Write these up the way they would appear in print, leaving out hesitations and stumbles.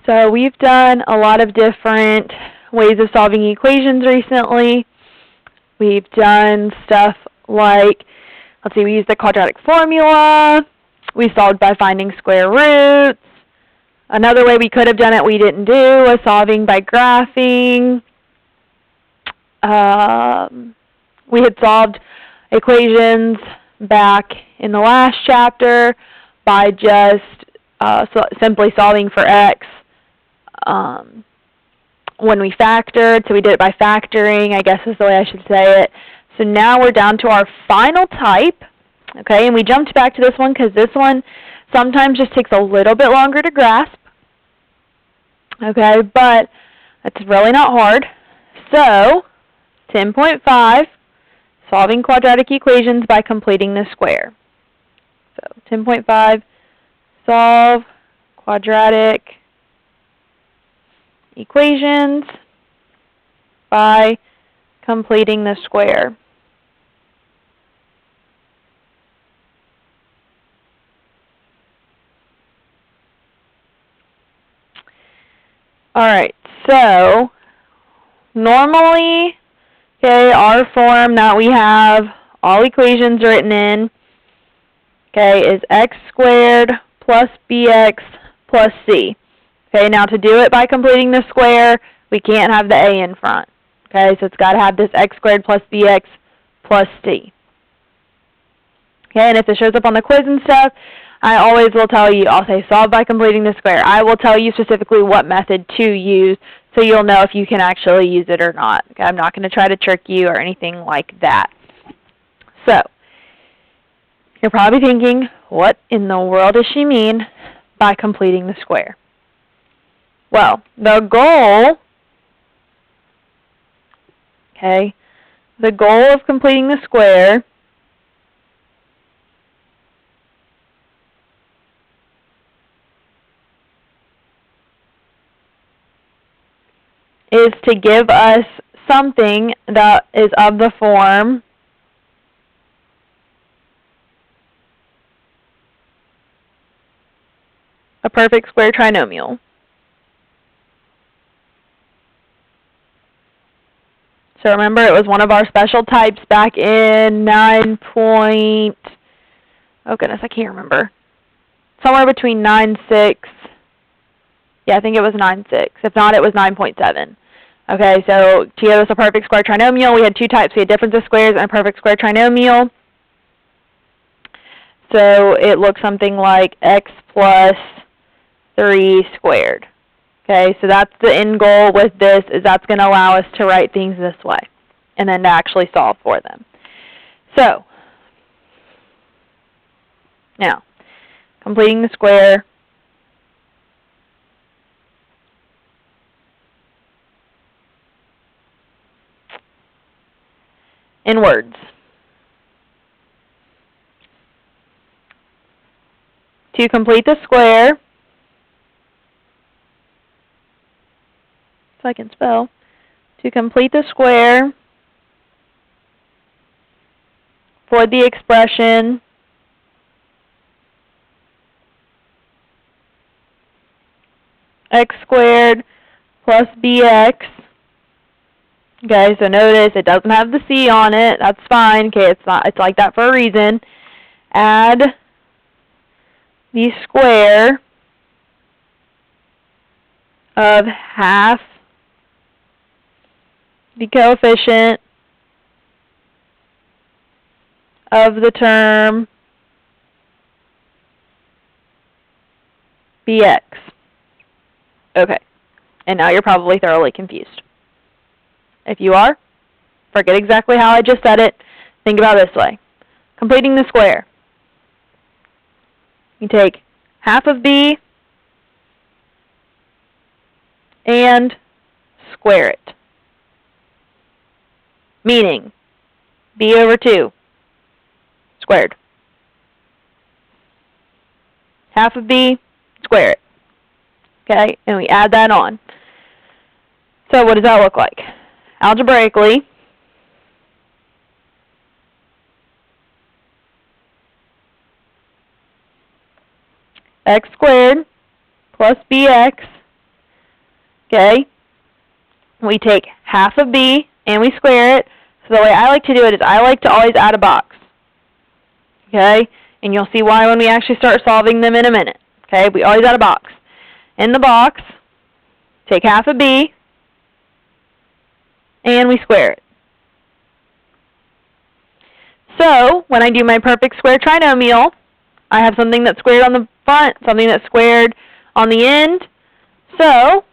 So we've done a lot of different ways of solving equations recently. We've done stuff like, let's see, we used the quadratic formula. We solved by finding square roots. Another way we could have done it we didn't do was solving by graphing. We had solved equations back in the last chapter by just simply solving for x when we factored. So we did it by factoring, I guess is the way I should say it. So now we're down to our final type. Okay, and we jumped back to this one because this one sometimes just takes a little bit longer to grasp. Okay, but it's really not hard. So 10.5, solving quadratic equations by completing the square. So 10.5, solve quadratic equations by completing the square. Alright, so normally, okay, our form that we have all equations written in, okay, is x squared plus bx plus c. Okay, now to do it by completing the square, we can't have the a in front. Okay, so it's got to have this x squared plus bx plus c. Okay, and if it shows up on the quiz and stuff, I always will tell you, I'll say solve by completing the square. I will tell you specifically what method to use so you'll know if you can actually use it or not. Okay, I'm not going to try to trick you or anything like that. So, you're probably thinking, what in the world does she mean by completing the square? Well, the goal, okay, the goal of completing the square is to give us something that is of the form a perfect square trinomial. So remember, it was one of our special types back in 9 point, oh goodness, I can't remember. Somewhere between 9.6, yeah, I think it was 9.6. If not, it was 9.7. Okay, so to give us a perfect square trinomial, we had two types. We had difference of squares and a perfect square trinomial. So it looks something like x plus 3 squared. Okay, so that's the end goal with this, is that's going to allow us to write things this way and then to actually solve for them. So, now, completing the square. In words. To complete the square, if I can spell, to complete the square for the expression x squared plus bx. Okay, so notice it doesn't have the c on it. That's fine. Okay, it's like that for a reason. Add the square of half the coefficient of the term bx. Okay, and now you're probably thoroughly confused. If you are, forget exactly how I just said it. Think about it this way. Completing the square. You take half of b and square it. Meaning, b over 2 squared. Half of b, square it. Okay, and we add that on. So what does that look like? Algebraically, x squared plus bx okay, we take half of b and we square it. So the way I like to do it is I like to always add a box, okay? And you'll see why when we actually start solving them in a minute, okay? We always add a box. In the box, take half of b and we square it. So when I do my perfect square trinomial, I have something that's squared on the front, something that's squared on the end. So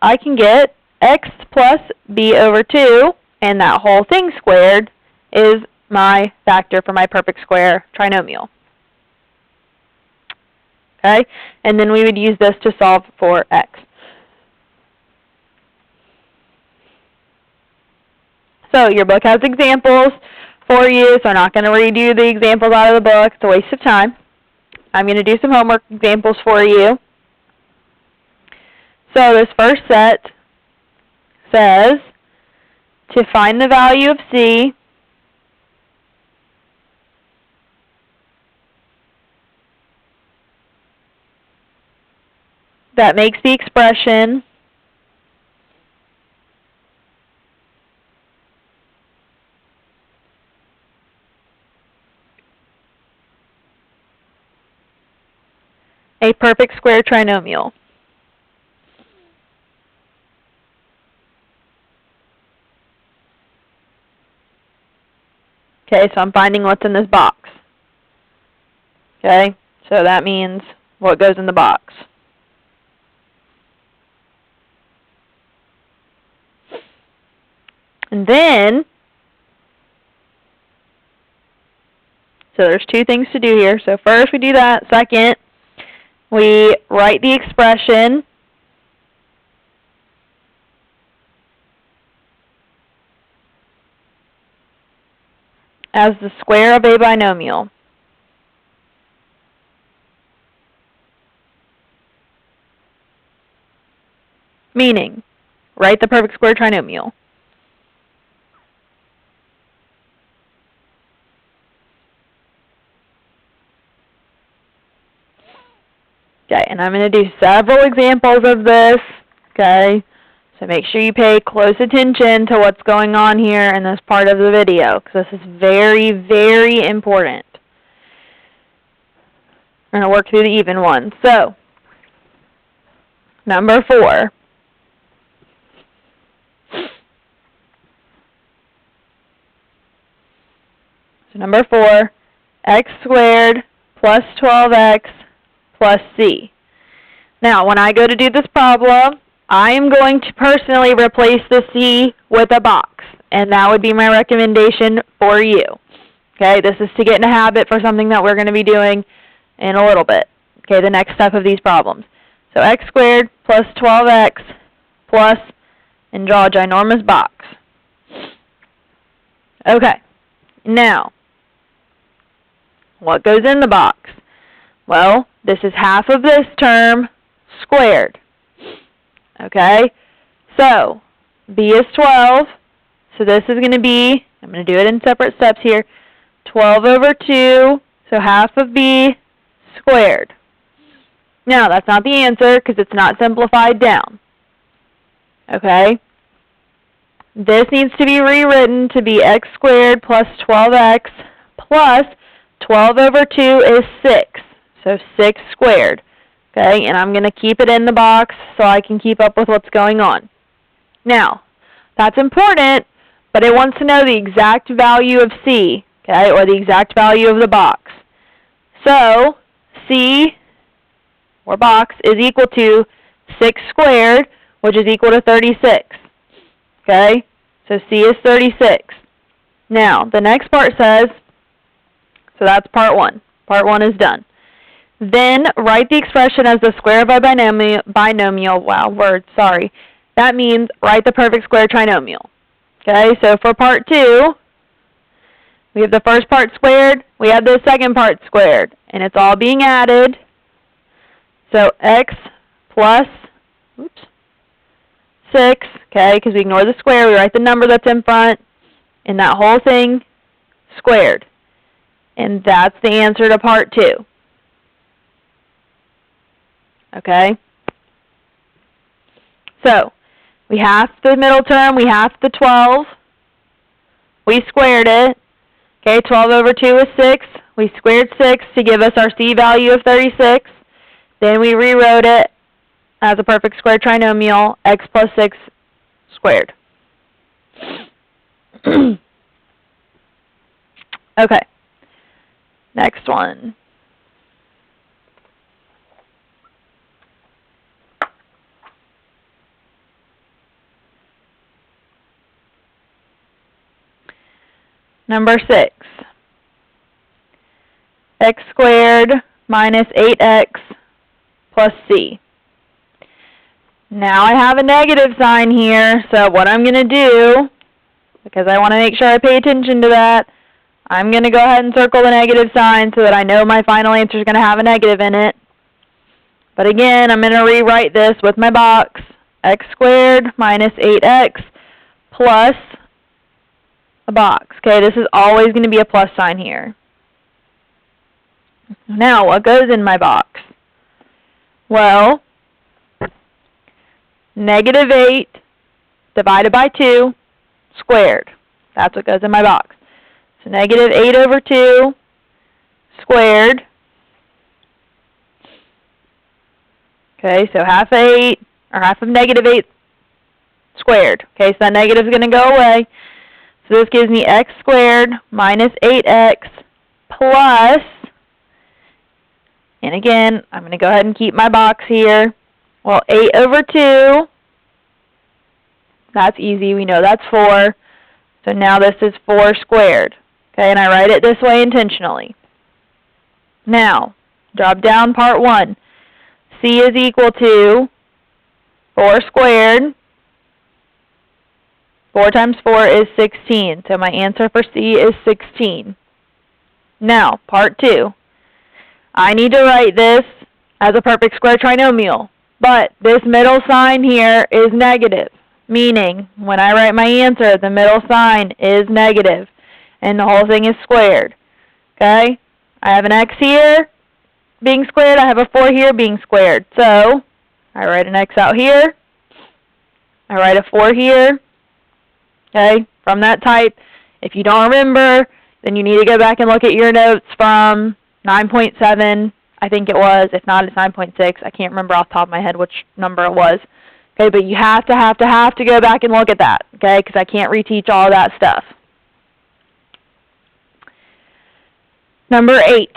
I can get x plus b over 2, and that whole thing squared is my factor for my perfect square trinomial. Okay? And then we would use this to solve for x. So your book has examples for you, so I'm not going to redo the examples out of the book. It's a waste of time. I'm going to do some homework examples for you. So this first set says to find the value of c that makes the expression a perfect square trinomial. Okay, so I'm finding what's in this box. Okay, so that means what goes in the box. And then, so there's two things to do here. So first we do that. Second, we write the expression as the square of a binomial. Meaning, write the perfect square trinomial. Okay, and I'm going to do several examples of this, okay? So make sure you pay close attention to what's going on here in this part of the video, because this is very, very important. We're going to work through the even ones. So, number 4. So number 4, x squared plus 12x plus c. Now, when I go to do this problem, I am going to personally replace the c with a box, and that would be my recommendation for you. Okay, this is to get in a habit for something that we're going to be doing in a little bit. Okay, the next step of these problems. So x squared plus 12x plus, and draw a ginormous box. Okay, now, what goes in the box? Well, this is half of this term squared. Okay, so b is 12, so this is going to be, I'm going to do it in separate steps here, 12 over 2, so half of b squared. Now, that's not the answer because it's not simplified down. Okay, this needs to be rewritten to be x squared plus 12x plus 12 over 2 is 6, so 6 squared. Okay, and I'm going to keep it in the box so I can keep up with what's going on. Now, that's important, but it wants to know the exact value of c, okay, or the exact value of the box. So, c, or box, is equal to 6 squared, which is equal to 36. Okay, so c is 36. Now, the next part says, so that's part 1. Part 1 is done. Then write the expression as the square of a binomial. Wow, word, sorry. That means write the perfect square trinomial. Okay, so for part 2, we have the first part squared, we have the second part squared, and it's all being added. So x plus, 6, okay, because we ignore the square, we write the number that's in front, and that whole thing squared. And that's the answer to part 2. Okay? So, we half the middle term, we half the 12. We squared it. Okay, 12 over 2 is 6. We squared 6 to give us our C value of 36. Then we rewrote it as a perfect square trinomial, x plus 6 squared. Okay, next one. Number 6. X squared minus 8x plus c. Now I have a negative sign here, so what I'm going to do, because I want to make sure I pay attention to that, I'm going to go ahead and circle the negative sign so that I know my final answer is going to have a negative in it. But again, I'm going to rewrite this with my box. X squared minus 8x plus a box. Okay, this is always going to be a plus sign here. Now, what goes in my box? Well, negative 8 divided by 2 squared. That's what goes in my box. So negative 8 over 2 squared. Okay, so half of negative 8 squared. Okay, so that negative is going to go away. So this gives me x squared minus 8x plus, and again, I'm going to go ahead and keep my box here. Well, 8 over 2, that's easy. We know that's 4. So now this is 4 squared. Okay, and I write it this way intentionally. Now, drop down part 1. C is equal to 4 squared. 4 times 4 is 16. So my answer for C is 16. Now, part 2. I need to write this as a perfect square trinomial. But this middle sign here is negative. Meaning, when I write my answer, the middle sign is negative. And the whole thing is squared. Okay? I have an x here being squared. I have a 4 here being squared. So, I write an x out here. I write a 4 here. Okay? From that type. If you don't remember, then you need to go back and look at your notes from 9.7, I think it was. If not, it's 9.6. I can't remember off the top of my head which number it was. Okay, but you have to go back and look at that, okay, because I can't reteach all of that stuff. Number 8.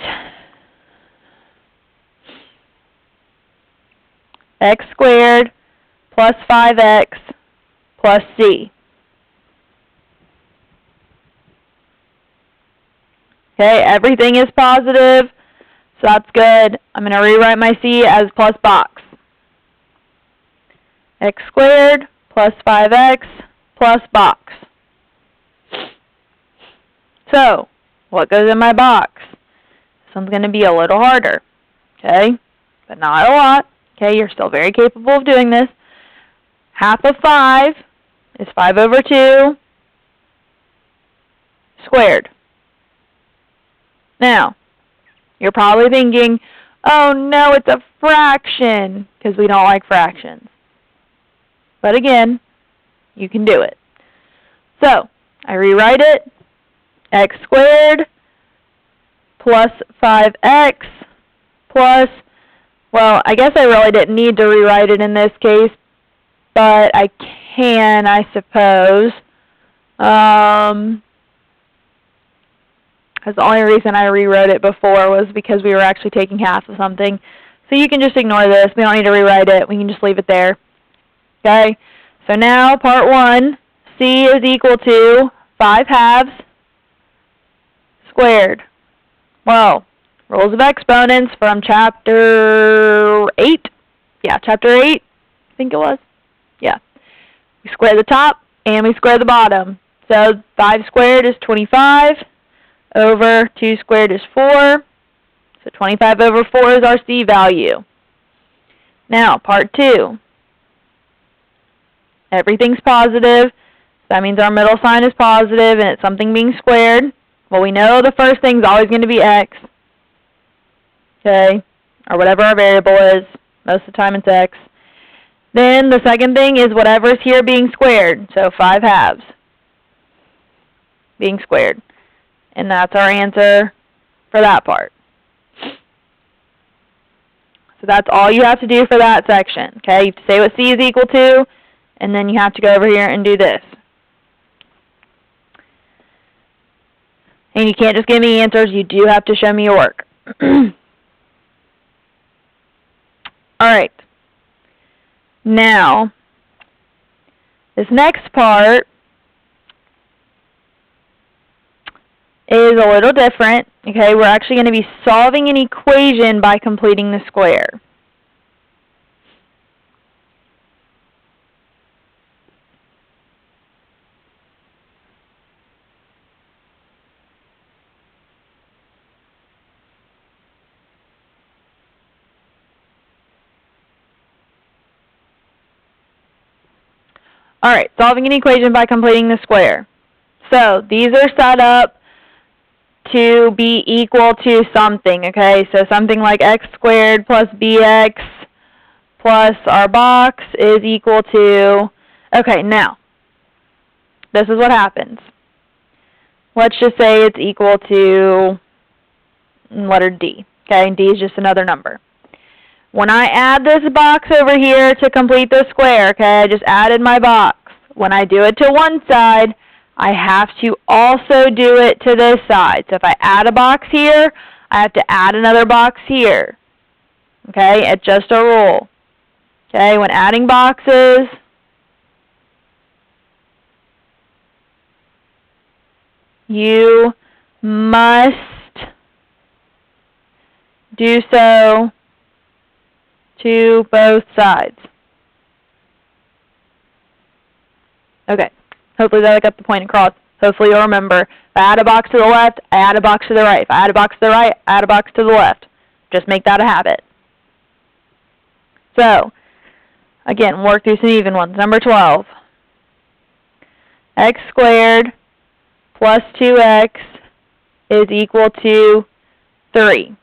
X squared plus 5x plus c. Okay, everything is positive, so that's good. I'm going to rewrite my c as plus box. X squared plus 5x plus box. So, what goes in my box? This one's going to be a little harder, okay? But not a lot. Okay, you're still very capable of doing this. Half of 5 is 5 over 2 squared. Now, you're probably thinking, oh no, it's a fraction, because we don't like fractions. But again, you can do it. So, I rewrite it. X squared plus 5x plus, well, I guess I really didn't need to rewrite it in this case, but I can, I suppose. Because the only reason I rewrote it before was because we were actually taking half of something. So you can just ignore this. We don't need to rewrite it. We can just leave it there. Okay? So now, part 1, C is equal to 5 halves squared. Well, rules of exponents from chapter 8. Yeah, chapter 8, I think it was. Yeah. We square the top and we square the bottom. So 5 squared is 25 over 2 squared is 4. So 25 over 4 is our C value. Now, part 2. Everything's positive. That means our middle sign is positive and it's something being squared. Well, we know the first thing is always going to be x. Okay? Or whatever our variable is. Most of the time it's x. Then the second thing is whatever's here being squared. So 5/2 being squared. And that's our answer for that part. So that's all you have to do for that section. Okay, you have to say what C is equal to, and then you have to go over here and do this. And you can't just give me answers, you do have to show me your work. Alright. Now, this next part is a little different. Okay, we're actually going to be solving an equation by completing the square. Alright, solving an equation by completing the square. So, these are set up to be equal to something, okay? So, something like x squared plus bx plus our box is equal to... Okay, now, this is what happens. Let's just say it's equal to letter D, okay? D is just another number. When I add this box over here to complete the square, okay, I just added my box. When I do it to one side, I have to also do it to this side. So if I add a box here, I have to add another box here. Okay, it's just a rule. Okay, when adding boxes, you must do so to both sides. Okay, hopefully that I got the point across. Hopefully you'll remember, if I add a box to the left, I add a box to the right. If I add a box to the right, I add a box to the left. Just make that a habit. So, again, work through some even ones. Number 12. X squared plus 2x is equal to 3.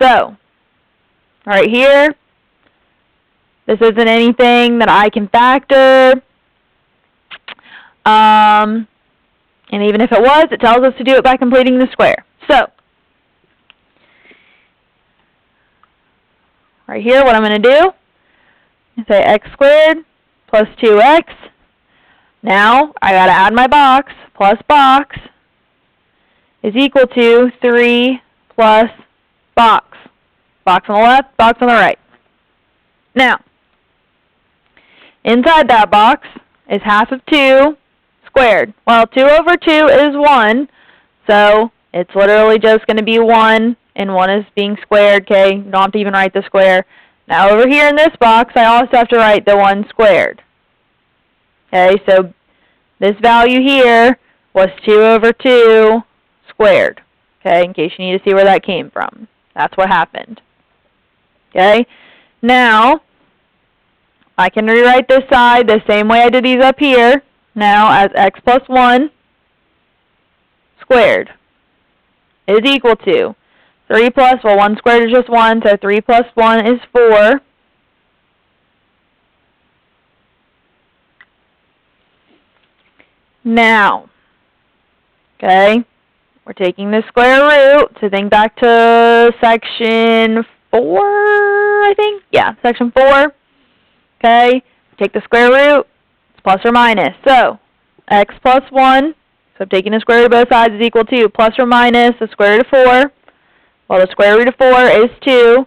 So, right here, this isn't anything that I can factor. And even if it was, it tells us to do it by completing the square. So, right here, what I'm going to do is say x squared plus 2x. Now, I got to add my box plus box is equal to 3 plus box. Box on the left, box on the right. Now, inside that box is half of 2 squared. Well, 2 over 2 is 1, so it's literally just going to be 1, and 1 is being squared, okay? You don't have to even write the square. Now, over here in this box, I also have to write the 1 squared. Okay, so this value here was 2 over 2 squared, okay, in case you need to see where that came from. That's what happened. Okay, now, I can rewrite this side the same way I did these up here, now as x plus 1 squared is equal to 3 plus, well, 1 squared is just 1, so 3 plus 1 is 4. Now, okay, we're taking the square root, so think back to section 4, I think? Yeah, section 4. Okay, take the square root, it's plus or minus. So, x plus 1, so I'm taking the square root of both sides, is equal to plus or minus the square root of 4. Well, the square root of 4 is 2,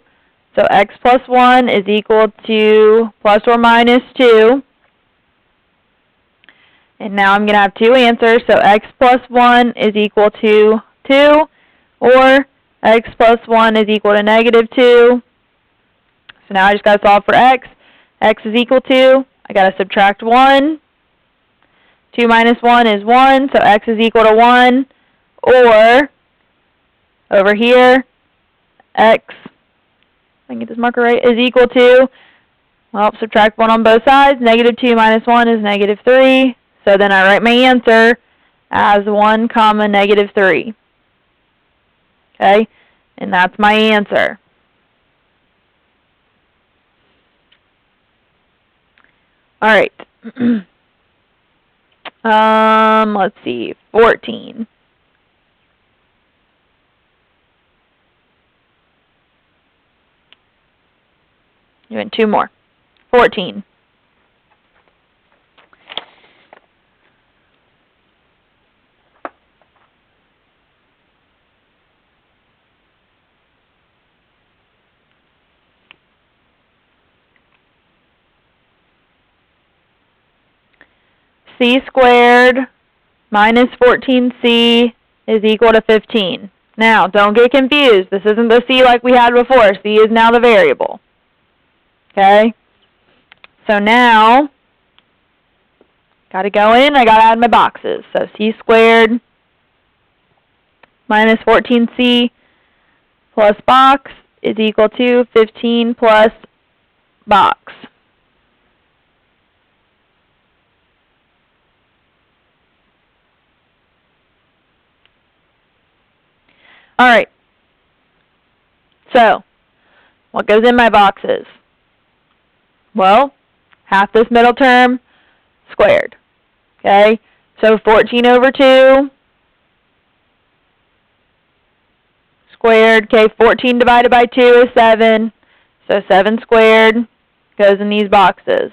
so x plus 1 is equal to plus or minus 2. And now I'm going to have two answers, so x plus 1 is equal to 2, or x plus 1 is equal to negative 2. So now I just got to solve for x. X is equal to, I got to subtract 1. 2 minus 1 is 1, so x is equal to 1. Or, over here, x, if I can get this marker right, is equal to, well, subtract 1 on both sides. Negative 2 minus 1 is negative 3. So then I write my answer as 1 comma negative 3. Okay, and that's my answer. All right. Let's see, 14. Doing two more. 14. C squared minus 14c is equal to 15. Now, don't get confused. This isn't the c like we had before. C is now the variable. Okay? So now, got to go in, I got to add my boxes. So c squared minus 14c plus box is equal to 15 plus box. All right. So, what goes in my boxes? Well, half this middle term squared. Okay? So 14 over 2 squared. Okay, 14 divided by 2 is 7. So 7 squared goes in these boxes.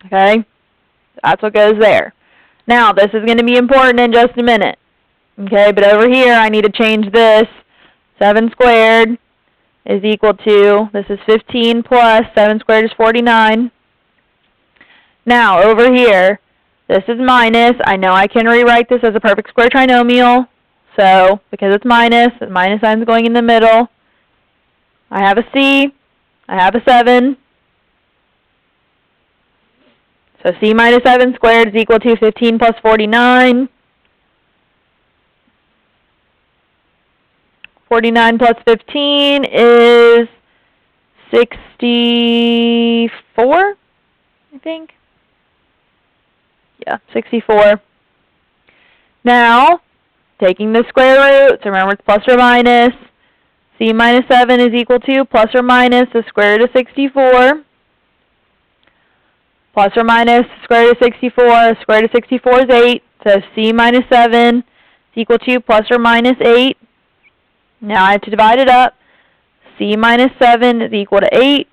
Okay? That's what goes there. Now, this is going to be important in just a minute. Okay, but over here I need to change this. 7 squared is equal to, this is 15 plus 7 squared is 49. Now, over here, this is minus. I know I can rewrite this as a perfect square trinomial. So, because it's minus, the minus sign is going in the middle. I have a c. I have a 7. So c minus 7 squared is equal to 15 plus 49. 49 plus 15 is 64, I think. Yeah, 64. Now, taking the square root, so remember it's plus or minus. C minus 7 is equal to plus or minus the square root of 64. Plus or minus the square root of 64. The square root of 64 is 8. So C minus 7 is equal to plus or minus 8. Now I have to divide it up. C minus 7 is equal to 8.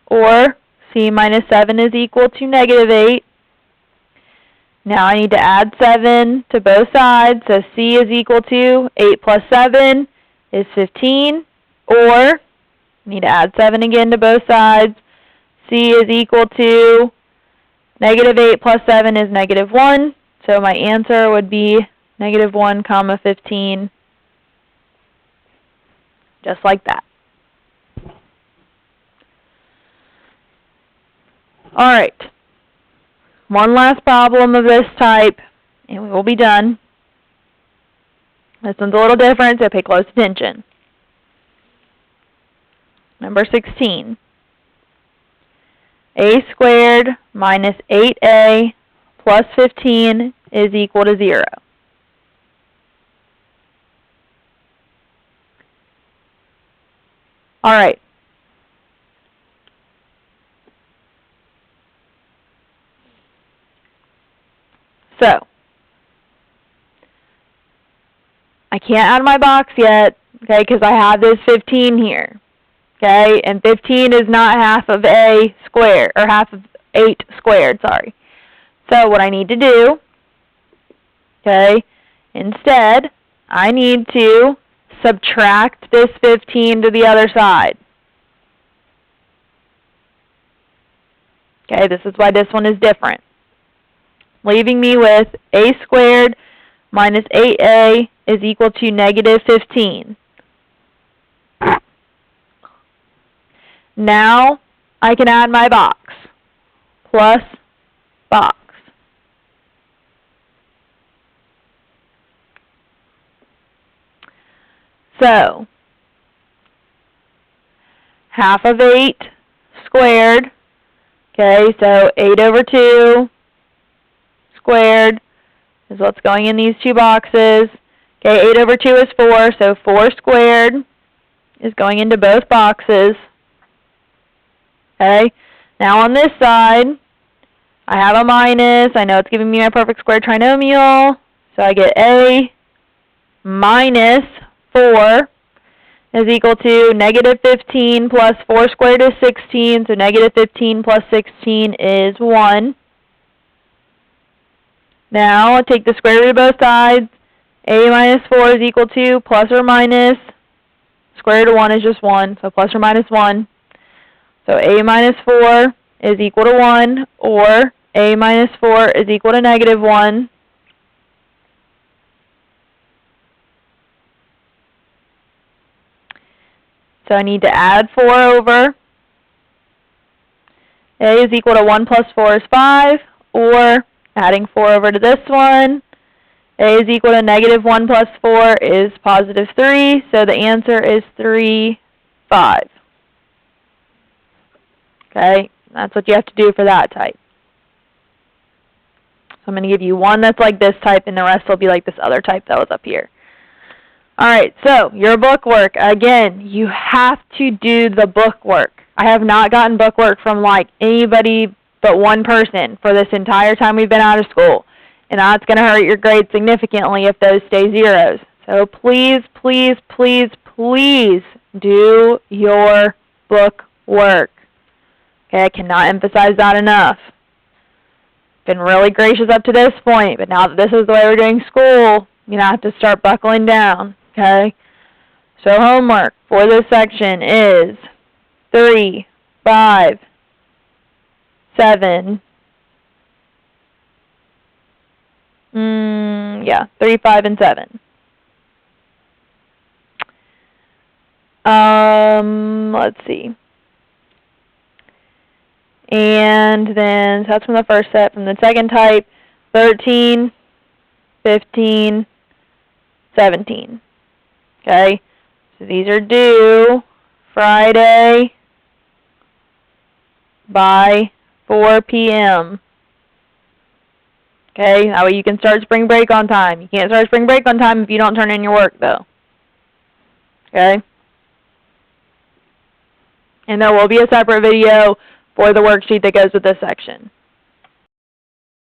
Or C minus 7 is equal to negative 8. Now I need to add 7 to both sides. So C is equal to 8 plus 7 is 15. Or I need to add 7 again to both sides. C is equal to negative 8 plus 7 is negative 1. So my answer would be negative 1 comma 15. Just like that. All right. One last problem of this type, and we will be done. This one's a little different, so pay close attention. Number 16. A squared minus 8a plus 15 is equal to 0. All right. So, I can't add my box yet, okay, because I have this 15 here, okay, and 15 is not half of a squared, or half of 8 squared, sorry. So, what I need to do, okay, instead, I need to subtract this 15 to the other side. Okay, this is why this one is different. Leaving me with a squared minus 8a is equal to negative 15. Now I can add my box. Plus box. So, half of 8 squared. Okay, so 8 over 2 squared is what's going in these two boxes. Okay, 8 over 2 is 4, so 4 squared is going into both boxes. Okay? Now on this side, I have a minus. I know it's giving me my perfect square trinomial. So I get a minus 4 is equal to negative 15 plus 4 squared is 16. So negative 15 plus 16 is 1. Now I'll take the square root of both sides. A minus 4 is equal to plus or minus. Square root of 1 is just 1, so plus or minus 1. So a minus 4 is equal to 1, or a minus 4 is equal to negative 1. So I need to add 4 over. A is equal to 1 plus 4 is 5, or adding 4 over to this one, a is equal to negative 1 plus 4 is positive 3, so the answer is 3, 5. Okay, that's what you have to do for that type. So I'm going to give you one that's like this type, and the rest will be like this other type that was up here. Alright, so your book work. Again, you have to do the book work. I have not gotten book work from like anybody but one person for this entire time we've been out of school. And that's going to hurt your grades significantly if those stay zeros. So please, please, please, please do your book work. Okay, I cannot emphasize that enough. Been really gracious up to this point, but now that this is the way we're doing school, you have to start buckling down. Okay? So homework for this section is 3, 5, 7, 3, 5, and 7. Let's see. And then, so that's from the first set. From the second type, 13, 15, 17. Okay? So these are due Friday by 4 p.m. Okay? That way you can start spring break on time. You can't start spring break on time if you don't turn in your work, though. Okay? And there will be a separate video for the worksheet that goes with this section.